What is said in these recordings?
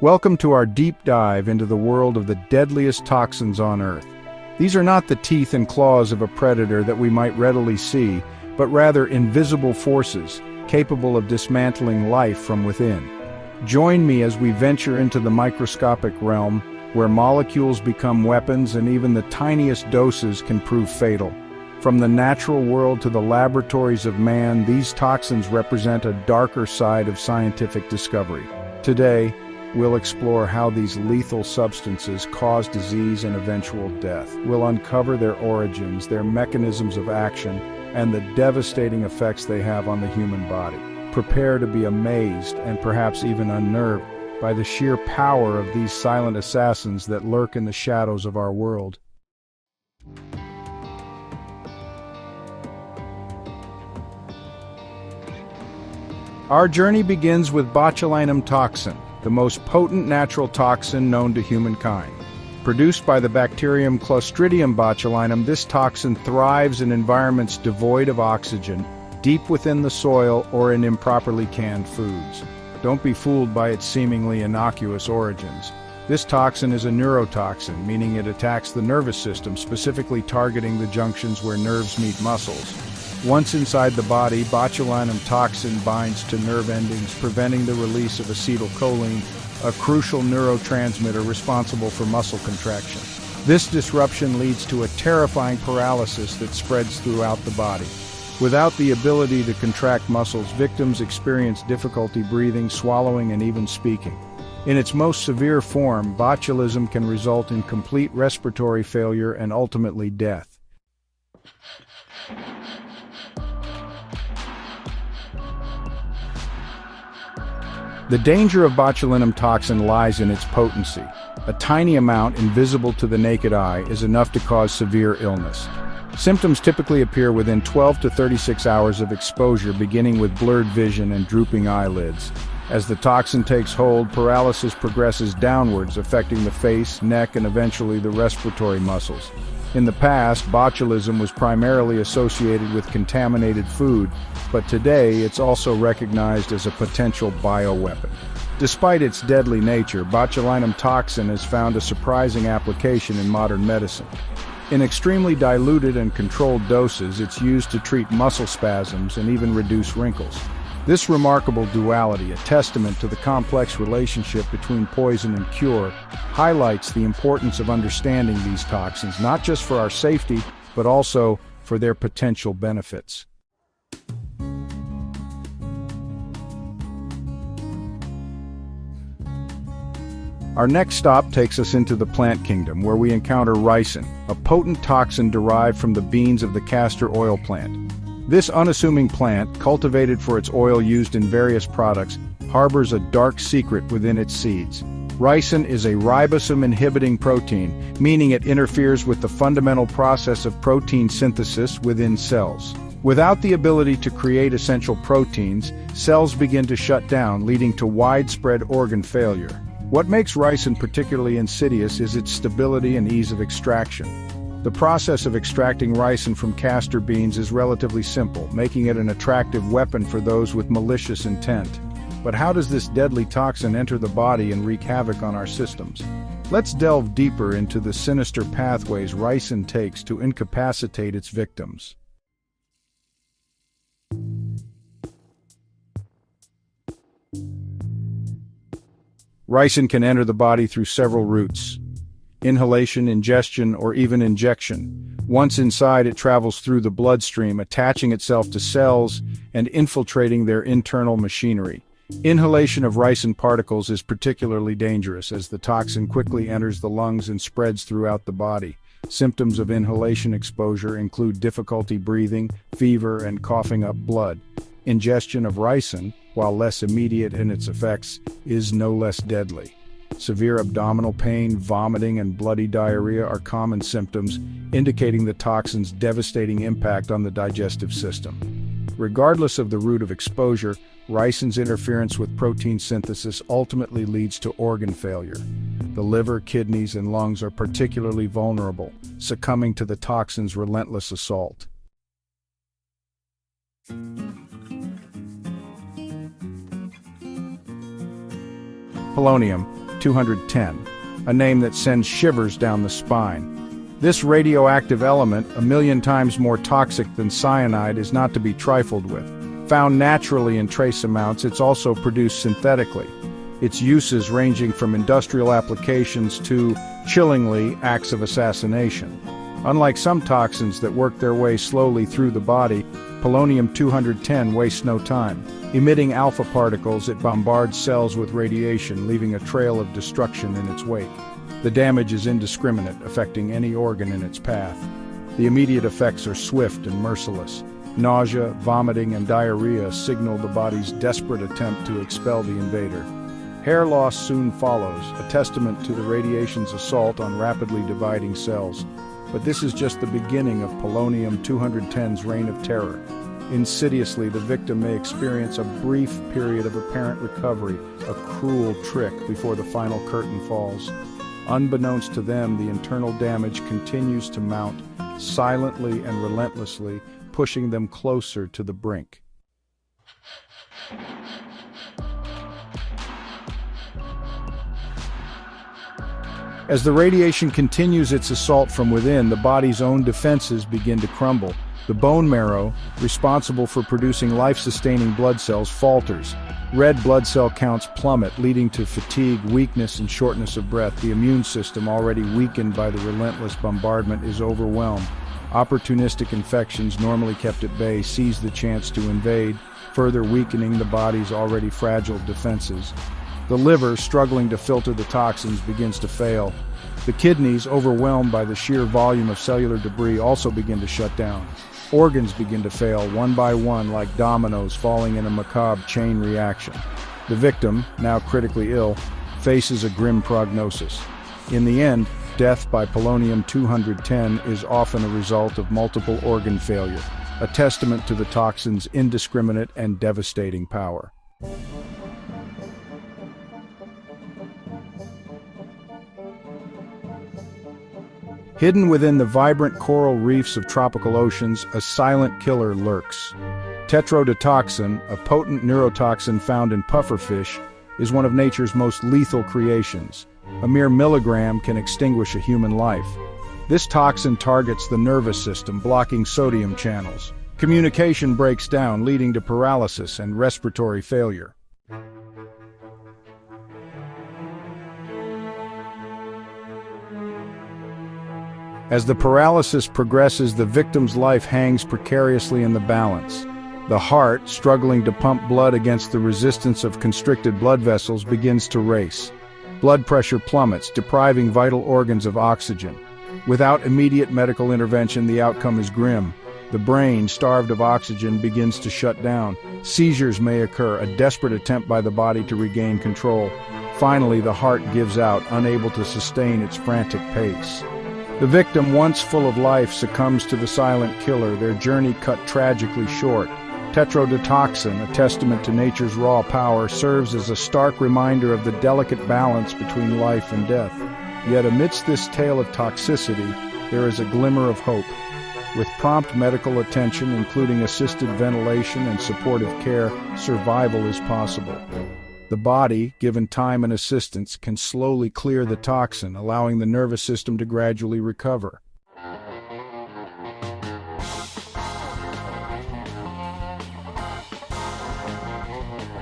Welcome to our deep dive into the world of the deadliest toxins on Earth. These are not the teeth and claws of a predator that we might readily see, but rather invisible forces capable of dismantling life from within. Join me as we venture into the microscopic realm, where molecules become weapons and even the tiniest doses can prove fatal. From the natural world to the laboratories of man, these toxins represent a darker side of scientific discovery. Today, we'll explore how these lethal substances cause disease and eventual death. We'll uncover their origins, their mechanisms of action, and the devastating effects they have on the human body. Prepare to be amazed and perhaps even unnerved by the sheer power of these silent assassins that lurk in the shadows of our world. Our journey begins with botulinum toxin, the most potent natural toxin known to humankind. Produced by the bacterium Clostridium botulinum, this toxin thrives in environments devoid of oxygen, deep within the soil or in improperly canned foods. Don't be fooled by its seemingly innocuous origins. This toxin is a neurotoxin, meaning it attacks the nervous system, specifically targeting the junctions where nerves meet muscles. Once inside the body, botulinum toxin binds to nerve endings, preventing the release of acetylcholine, a crucial neurotransmitter responsible for muscle contraction. This disruption leads to a terrifying paralysis that spreads throughout the body. Without the ability to contract muscles, victims experience difficulty breathing, swallowing, and even speaking. In its most severe form, botulism can result in complete respiratory failure and ultimately death. The danger of botulinum toxin lies in its potency. A tiny amount, invisible to the naked eye, is enough to cause severe illness. Symptoms typically appear within 12 to 36 hours of exposure, beginning with blurred vision and drooping eyelids. As the toxin takes hold, paralysis progresses downwards, affecting the face, neck, and eventually the respiratory muscles. In the past, botulism was primarily associated with contaminated food, but today it's also recognized as a potential bioweapon. Despite its deadly nature, botulinum toxin has found a surprising application in modern medicine. In extremely diluted and controlled doses, it's used to treat muscle spasms and even reduce wrinkles. This remarkable duality, a testament to the complex relationship between poison and cure, highlights the importance of understanding these toxins, not just for our safety, but also for their potential benefits. Our next stop takes us into the plant kingdom, where we encounter ricin, a potent toxin derived from the beans of the castor oil plant. This unassuming plant, cultivated for its oil used in various products, harbors a dark secret within its seeds. Ricin is a ribosome-inhibiting protein, meaning it interferes with the fundamental process of protein synthesis within cells. Without the ability to create essential proteins, cells begin to shut down, leading to widespread organ failure. What makes ricin particularly insidious is its stability and ease of extraction. The process of extracting ricin from castor beans is relatively simple, making it an attractive weapon for those with malicious intent. But how does this deadly toxin enter the body and wreak havoc on our systems? Let's delve deeper into the sinister pathways ricin takes to incapacitate its victims. Ricin can enter the body through several routes: inhalation, ingestion, or even injection. Once inside, it travels through the bloodstream, attaching itself to cells and infiltrating their internal machinery. Inhalation of ricin particles is particularly dangerous, as the toxin quickly enters the lungs and spreads throughout the body. Symptoms of inhalation exposure include difficulty breathing, fever, and coughing up blood. Ingestion of ricin, while less immediate in its effects, is no less deadly. Severe abdominal pain, vomiting, and bloody diarrhea are common symptoms, indicating the toxin's devastating impact on the digestive system. Regardless of the route of exposure, ricin's interference with protein synthesis ultimately leads to organ failure. The liver, kidneys, and lungs are particularly vulnerable, succumbing to the toxin's relentless assault. Polonium, 210, a name that sends shivers down the spine. This radioactive element, 1,000,000 times more toxic than cyanide, is not to be trifled with. Found naturally in trace amounts, it's also produced synthetically. Its uses ranging from industrial applications to, chillingly, acts of assassination. Unlike some toxins that work their way slowly through the body, polonium-210 wastes no time. Emitting alpha particles, it bombards cells with radiation, leaving a trail of destruction in its wake. The damage is indiscriminate, affecting any organ in its path. The immediate effects are swift and merciless. Nausea, vomiting, and diarrhea signal the body's desperate attempt to expel the invader. Hair loss soon follows, a testament to the radiation's assault on rapidly dividing cells. But this is just the beginning of polonium-210's reign of terror. Insidiously, the victim may experience a brief period of apparent recovery, a cruel trick before the final curtain falls. Unbeknownst to them, the internal damage continues to mount, silently and relentlessly, pushing them closer to the brink. As the radiation continues its assault from within, the body's own defenses begin to crumble. The bone marrow, responsible for producing life-sustaining blood cells, falters. Red blood cell counts plummet, leading to fatigue, weakness, and shortness of breath. The immune system, already weakened by the relentless bombardment, is overwhelmed. Opportunistic infections, normally kept at bay, seize the chance to invade, further weakening the body's already fragile defenses. The liver, struggling to filter the toxins, begins to fail. The kidneys, overwhelmed by the sheer volume of cellular debris, also begin to shut down. Organs begin to fail, one by one, like dominoes falling in a macabre chain reaction. The victim, now critically ill, faces a grim prognosis. In the end, death by polonium-210 is often a result of multiple organ failure, a testament to the toxin's indiscriminate and devastating power. Hidden within the vibrant coral reefs of tropical oceans, a silent killer lurks. Tetrodotoxin, a potent neurotoxin found in pufferfish, is one of nature's most lethal creations. A mere milligram can extinguish a human life. This toxin targets the nervous system, blocking sodium channels. Communication breaks down, leading to paralysis and respiratory failure. As the paralysis progresses, the victim's life hangs precariously in the balance. The heart, struggling to pump blood against the resistance of constricted blood vessels, begins to race. Blood pressure plummets, depriving vital organs of oxygen. Without immediate medical intervention, the outcome is grim. The brain, starved of oxygen, begins to shut down. Seizures may occur, a desperate attempt by the body to regain control. Finally, the heart gives out, unable to sustain its frantic pace. The victim, once full of life, succumbs to the silent killer, their journey cut tragically short. Tetrodotoxin, a testament to nature's raw power, serves as a stark reminder of the delicate balance between life and death. Yet amidst this tale of toxicity, there is a glimmer of hope. With prompt medical attention, including assisted ventilation and supportive care, survival is possible. The body, given time and assistance, can slowly clear the toxin, allowing the nervous system to gradually recover.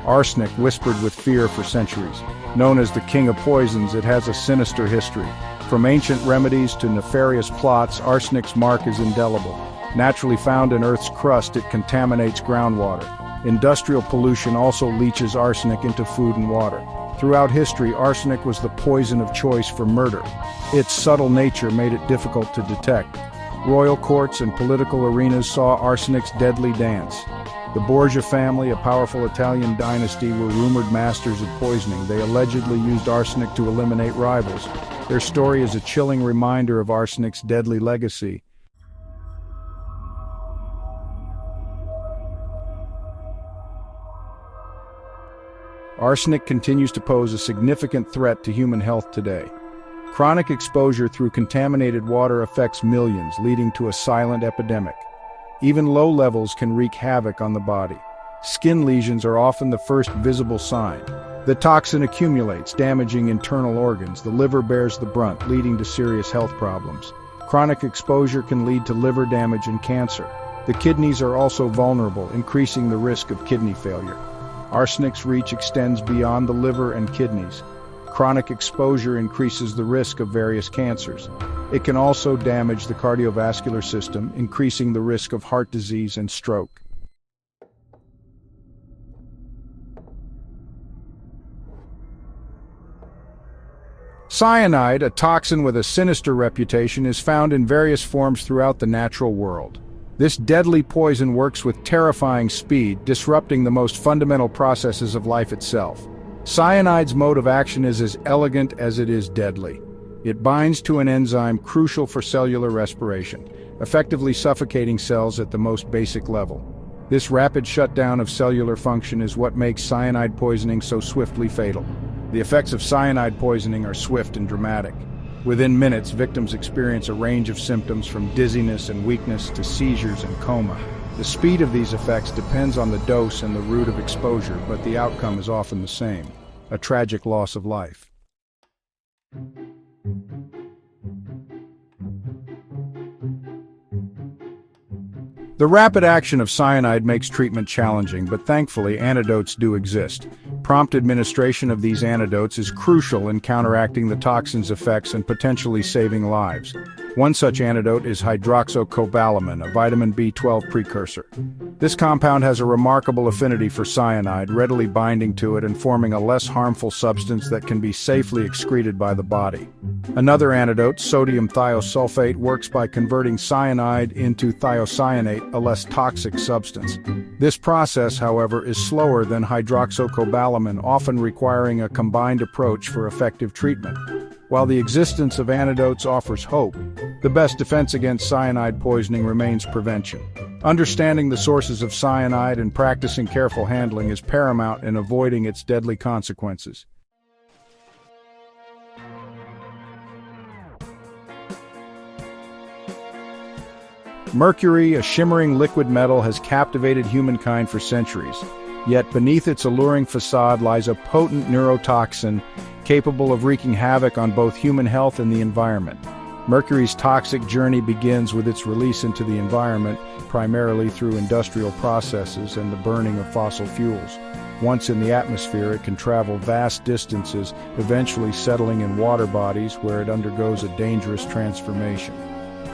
Arsenic, whispered with fear for centuries. Known as the king of poisons, it has a sinister history. From ancient remedies to nefarious plots, arsenic's mark is indelible. Naturally found in Earth's crust, it contaminates groundwater. Industrial pollution also leaches arsenic into food and water. Throughout history, arsenic was the poison of choice for murder. Its subtle nature made it difficult to detect. Royal courts and political arenas saw arsenic's deadly dance. The Borgia family, a powerful Italian dynasty, were rumored masters of poisoning. They allegedly used arsenic to eliminate rivals. Their story is a chilling reminder of arsenic's deadly legacy. Arsenic continues to pose a significant threat to human health today. Chronic exposure through contaminated water affects millions, leading to a silent epidemic. Even low levels can wreak havoc on the body. Skin lesions are often the first visible sign. The toxin accumulates, damaging internal organs. The liver bears the brunt, leading to serious health problems. Chronic exposure can lead to liver damage and cancer. The kidneys are also vulnerable, increasing the risk of kidney failure. Arsenic's reach extends beyond the liver and kidneys. Chronic exposure increases the risk of various cancers. It can also damage the cardiovascular system, increasing the risk of heart disease and stroke. Cyanide, a toxin with a sinister reputation, is found in various forms throughout the natural world. This deadly poison works with terrifying speed, disrupting the most fundamental processes of life itself. Cyanide's mode of action is as elegant as it is deadly. It binds to an enzyme crucial for cellular respiration, effectively suffocating cells at the most basic level. This rapid shutdown of cellular function is what makes cyanide poisoning so swiftly fatal. The effects of cyanide poisoning are swift and dramatic. Within minutes, victims experience a range of symptoms from dizziness and weakness to seizures and coma. The speed of these effects depends on the dose and the route of exposure, but the outcome is often the same: a tragic loss of life. The rapid action of cyanide makes treatment challenging, but thankfully antidotes do exist. Prompt administration of these antidotes is crucial in counteracting the toxin's effects and potentially saving lives. One such antidote is hydroxycobalamin, a vitamin B12 precursor. This compound has a remarkable affinity for cyanide, readily binding to it and forming a less harmful substance that can be safely excreted by the body. Another antidote, sodium thiosulfate, works by converting cyanide into thiocyanate, a less toxic substance. This process, however, is slower than hydroxycobalamin, often requiring a combined approach for effective treatment. While the existence of antidotes offers hope, the best defense against cyanide poisoning remains prevention. Understanding the sources of cyanide and practicing careful handling is paramount in avoiding its deadly consequences. Mercury, a shimmering liquid metal, has captivated humankind for centuries. Yet beneath its alluring facade lies a potent neurotoxin capable of wreaking havoc on both human health and the environment. Mercury's toxic journey begins with its release into the environment, primarily through industrial processes and the burning of fossil fuels. Once in the atmosphere, it can travel vast distances, eventually settling in water bodies where it undergoes a dangerous transformation.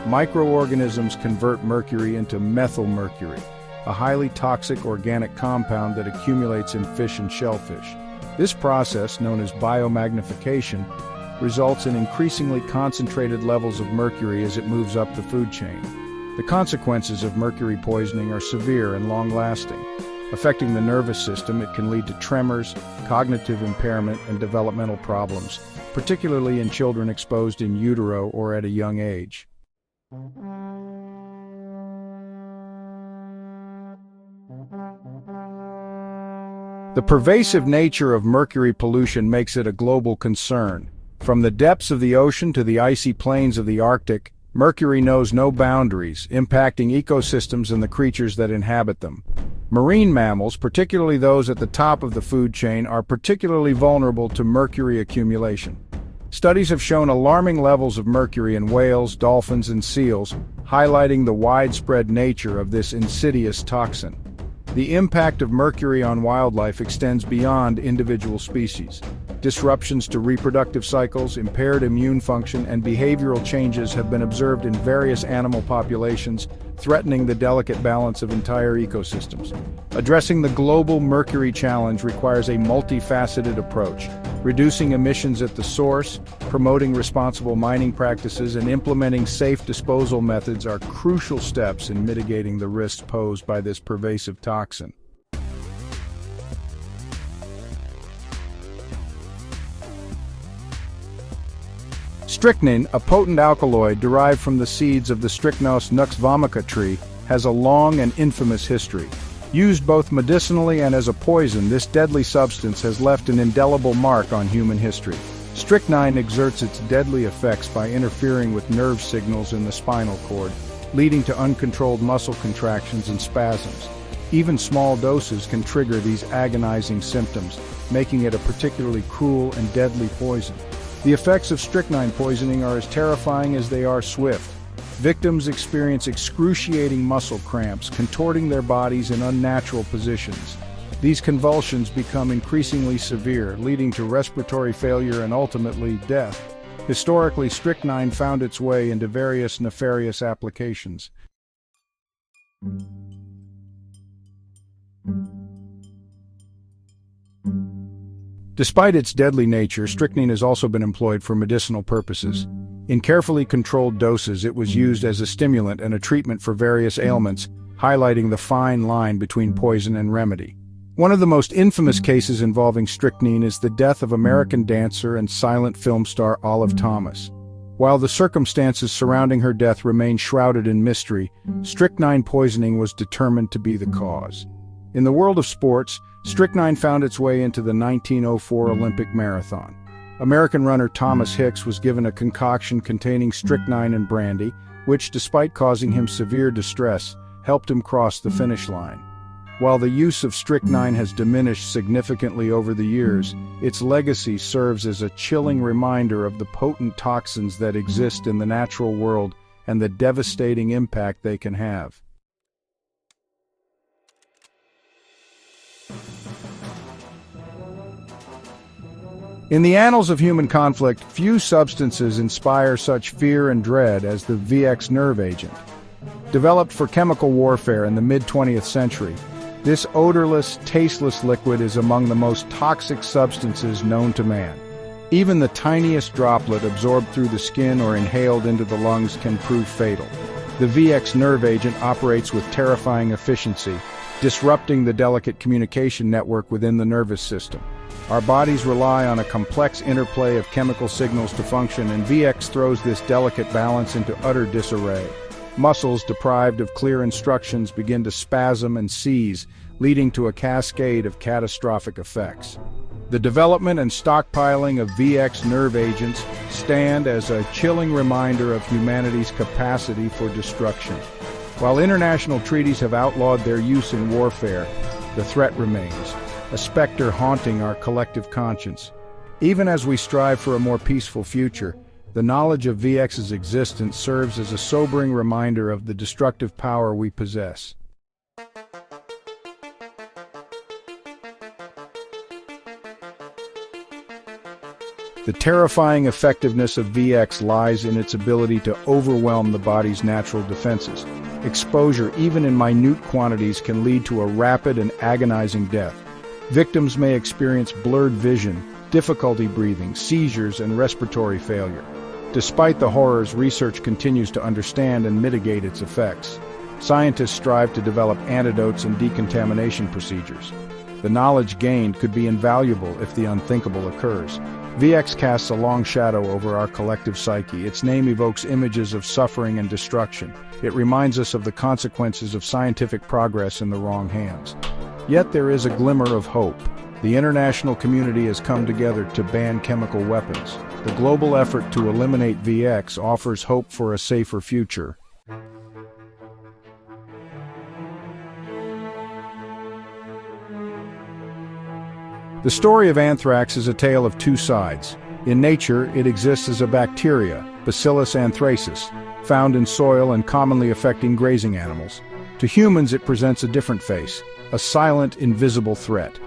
Microorganisms convert mercury into methylmercury, a highly toxic organic compound that accumulates in fish and shellfish. This process, known as biomagnification, results in increasingly concentrated levels of mercury as it moves up the food chain. The consequences of mercury poisoning are severe and long-lasting. Affecting the nervous system, it can lead to tremors, cognitive impairment, and developmental problems, particularly in children exposed in utero or at a young age. The pervasive nature of mercury pollution makes it a global concern. From the depths of the ocean to the icy plains of the Arctic, mercury knows no boundaries, impacting ecosystems and the creatures that inhabit them. Marine mammals, particularly those at the top of the food chain, are particularly vulnerable to mercury accumulation. Studies have shown alarming levels of mercury in whales, dolphins, and seals, highlighting the widespread nature of this insidious toxin. The impact of mercury on wildlife extends beyond individual species. Disruptions to reproductive cycles, impaired immune function, and behavioral changes have been observed in various animal populations, threatening the delicate balance of entire ecosystems. Addressing the global mercury challenge requires a multifaceted approach. Reducing emissions at the source, promoting responsible mining practices, and implementing safe disposal methods are crucial steps in mitigating the risks posed by this pervasive toxin. Strychnine, a potent alkaloid derived from the seeds of the Strychnos nux vomica tree, has a long and infamous history. Used both medicinally and as a poison, this deadly substance has left an indelible mark on human history. Strychnine exerts its deadly effects by interfering with nerve signals in the spinal cord, leading to uncontrolled muscle contractions and spasms. Even small doses can trigger these agonizing symptoms, making it a particularly cruel and deadly poison. The effects of strychnine poisoning are as terrifying as they are swift. Victims experience excruciating muscle cramps, contorting their bodies in unnatural positions. These convulsions become increasingly severe, leading to respiratory failure and ultimately death. Historically, strychnine found its way into various nefarious applications. Despite its deadly nature, strychnine has also been employed for medicinal purposes. In carefully controlled doses, it was used as a stimulant and a treatment for various ailments, highlighting the fine line between poison and remedy. One of the most infamous cases involving strychnine is the death of American dancer and silent film star Olive Thomas. While the circumstances surrounding her death remain shrouded in mystery, strychnine poisoning was determined to be the cause. In the world of sports, strychnine found its way into the 1904 Olympic marathon. American runner Thomas Hicks was given a concoction containing strychnine and brandy, which, despite causing him severe distress, helped him cross the finish line. While the use of strychnine has diminished significantly over the years, its legacy serves as a chilling reminder of the potent toxins that exist in the natural world and the devastating impact they can have. In the annals of human conflict, few substances inspire such fear and dread as the VX nerve agent. Developed for chemical warfare in the mid-20th century, this odorless, tasteless liquid is among the most toxic substances known to man. Even the tiniest droplet absorbed through the skin or inhaled into the lungs can prove fatal. The VX nerve agent operates with terrifying efficiency, disrupting the delicate communication network within the nervous system. Our bodies rely on a complex interplay of chemical signals to function, and VX throws this delicate balance into utter disarray. Muscles deprived of clear instructions begin to spasm and seize, leading to a cascade of catastrophic effects. The development and stockpiling of VX nerve agents stand as a chilling reminder of humanity's capacity for destruction. While international treaties have outlawed their use in warfare, the threat remains, a specter haunting our collective conscience. Even as we strive for a more peaceful future, the knowledge of VX's existence serves as a sobering reminder of the destructive power we possess. The terrifying effectiveness of VX lies in its ability to overwhelm the body's natural defenses. Exposure, even in minute quantities, can lead to a rapid and agonizing death. Victims may experience blurred vision, difficulty breathing, seizures, and respiratory failure. Despite the horrors, research continues to understand and mitigate its effects. Scientists strive to develop antidotes and decontamination procedures. The knowledge gained could be invaluable if the unthinkable occurs. VX casts a long shadow over our collective psyche. Its name evokes images of suffering and destruction. It reminds us of the consequences of scientific progress in the wrong hands. Yet there is a glimmer of hope. The international community has come together to ban chemical weapons. The global effort to eliminate VX offers hope for a safer future. The story of anthrax is a tale of two sides. In nature, it exists as a bacteria, Bacillus anthracis, found in soil and commonly affecting grazing animals. To humans, it presents a different face, a silent, invisible threat.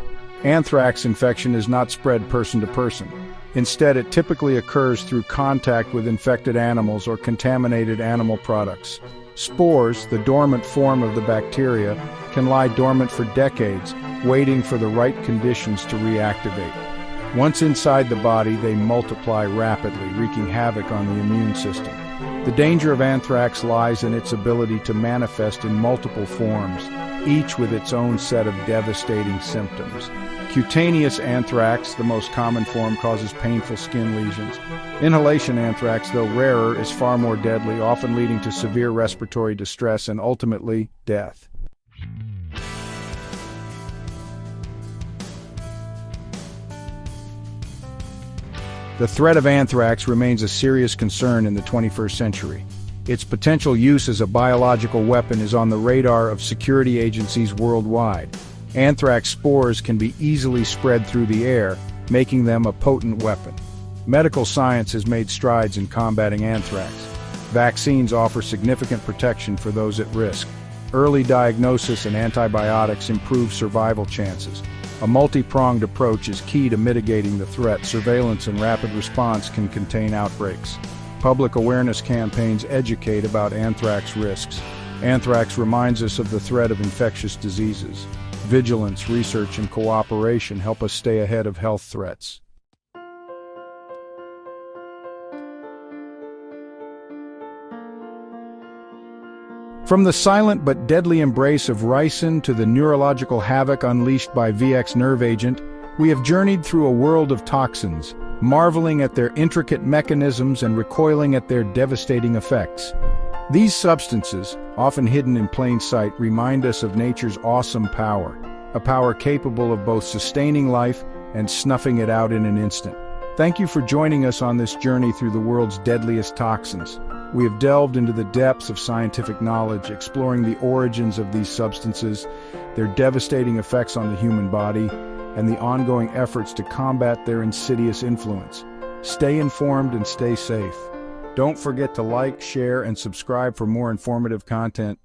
Anthrax infection is not spread person to person. Instead, it typically occurs through contact with infected animals or contaminated animal products. Spores, the dormant form of the bacteria, can lie dormant for decades, waiting for the right conditions to reactivate. Once inside the body, they multiply rapidly, wreaking havoc on the immune system. The danger of anthrax lies in its ability to manifest in multiple forms, each with its own set of devastating symptoms. Cutaneous anthrax, the most common form, causes painful skin lesions. Inhalation anthrax, though rarer, is far more deadly, often leading to severe respiratory distress and ultimately death. The threat of anthrax remains a serious concern in the 21st century. Its potential use as a biological weapon is on the radar of security agencies worldwide. Anthrax spores can be easily spread through the air, making them a potent weapon. Medical science has made strides in combating anthrax. Vaccines offer significant protection for those at risk. Early diagnosis and antibiotics improve survival chances. A multi-pronged approach is key to mitigating the threat. Surveillance and rapid response can contain outbreaks. Public awareness campaigns educate about anthrax risks. Anthrax reminds us of the threat of infectious diseases. Vigilance, research, and cooperation help us stay ahead of health threats. From the silent but deadly embrace of ricin to the neurological havoc unleashed by VX nerve agent, we have journeyed through a world of toxins, marveling at their intricate mechanisms and recoiling at their devastating effects. These substances, often hidden in plain sight, remind us of nature's awesome power, a power capable of both sustaining life and snuffing it out in an instant. Thank you for joining us on this journey through the world's deadliest toxins. We have delved into the depths of scientific knowledge, exploring the origins of these substances, their devastating effects on the human body, and the ongoing efforts to combat their insidious influence. Stay informed and stay safe. Don't forget to like, share, and subscribe for more informative content.